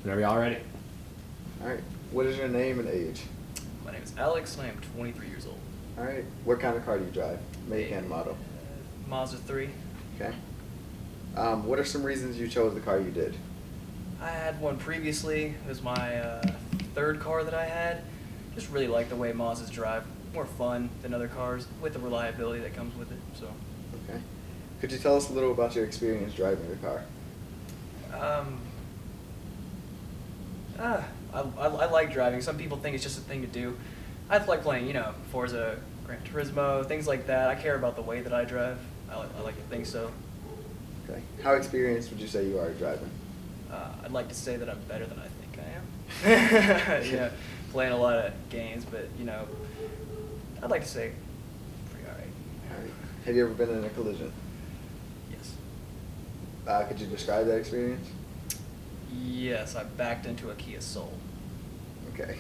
Whenever y'all ready. All right. What is your name and age? My name is Alex, and I am 23 years old. All right. What kind of car do you drive? Make and model. Mazda 3. Okay. What are some reasons you chose the car you did? I had one previously. It was my third car that I had. Just really like the way Mazdas drive. More fun than other cars with the reliability that comes with it. So, Okay. Could you tell us a little about your experience driving the car? I like driving. Some people think it's just a thing to do. I like playing, Forza, Gran Turismo, things like that. I care about the way that I drive. I like to think so. Okay. How experienced would you say you are driving? I'd like to say that I'm better than I think I am. Playing a lot of games, but I'd like to say pretty all right. All right. Have you ever been in a collision? Yes. Could you describe that experience? Yes, I backed into a Kia Soul. Okay.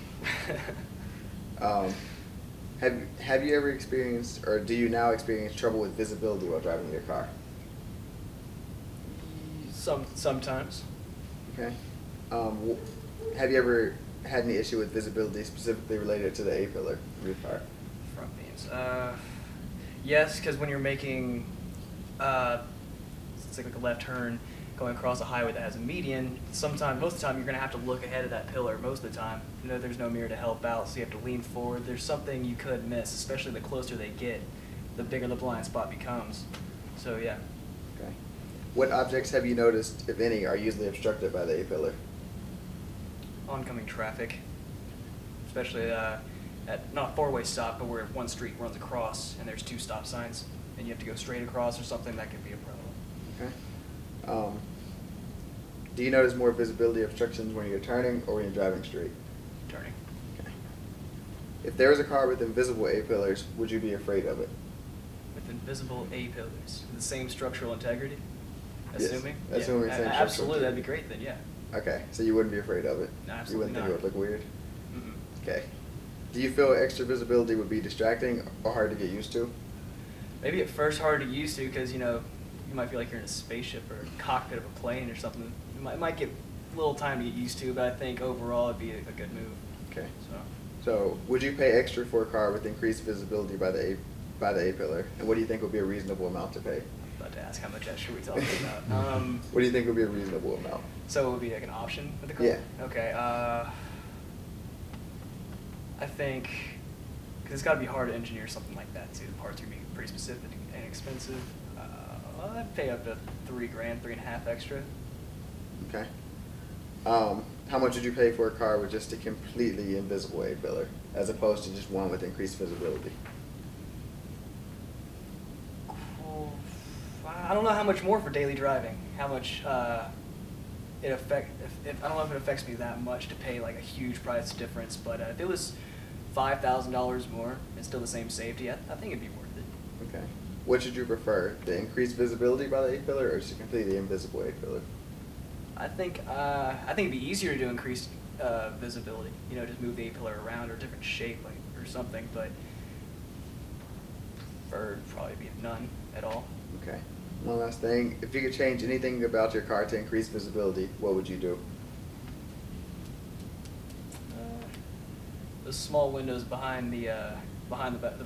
Have you ever experienced, or do you now experience trouble with visibility while driving your car? Sometimes. Okay. Have you ever had any issue with visibility specifically related to the A-pillar of your car? Front beams. Yes, because when you're making, it's like a left turn going across a highway that has a median, most of the time, you're going to have to look ahead of that pillar most of the time. There's no mirror to help out, so you have to lean forward. There's something you could miss, especially the closer they get, the bigger the blind spot becomes. So, yeah. Okay. What objects have you noticed, if any, are usually obstructed by the A-pillar? Oncoming traffic, especially at not a four-way stop, but where one street runs across and there's two stop signs, and you have to go straight across or something, that could be a problem. Okay. Do you notice more visibility obstructions when you're turning or when you're driving straight? Turning. Okay. If there was a car with invisible A-pillars, would you be afraid of it? With invisible A-pillars, the same structural integrity, Yes, assuming? assuming Yeah, same structural absolutely, that'd be integrity. great then, yeah. Okay, so you wouldn't be afraid of it? No, You absolutely wouldn't think not. it would look weird? Mm-mm. Okay. Do you feel extra visibility would be distracting or hard to get used to? Maybe at first hard to get used to because, you might feel like you're in a spaceship or a cockpit of a plane or something. It might get a little time to get used to, but I think overall it'd be a good move. Okay. So, So, would you pay extra for a car with increased visibility by the A-pillar? And what do you think would be a reasonable amount to pay? I'm about to ask how much extra we talking about. What do you think would be a reasonable amount? So it would be like an option with the car? Yeah. Okay. I think, because it's got to be hard to engineer something like that too. The parts are going to be pretty specific and expensive. I'd pay up to $3,000, $3.5 extra. Okay. How much would you pay for a car with just a completely invisible A-pillar, as opposed to just one with increased visibility? I don't know how much more for daily driving. How much it affect? If I don't know if it affects me that much to pay like a huge price difference. But if it was $5,000 more and still the same safety, I think it'd be worth it. Okay. What should you prefer, the increased visibility by the A-pillar or just a completely invisible A-pillar? I think it'd be easier to do increased visibility. Just move the A-pillar around or a different shape, or something. But for probably be none at all. Okay. One last thing. If you could change anything about your car to increase visibility, what would you do? Those small windows behind the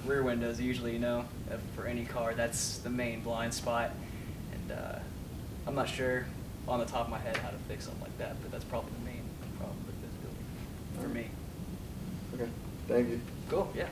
rear windows, usually, for any car, that's the main blind spot. And I'm not sure on the top of my head how to fix something like that, but that's probably the main problem with visibility for me. Okay. Thank you. Cool. Yeah.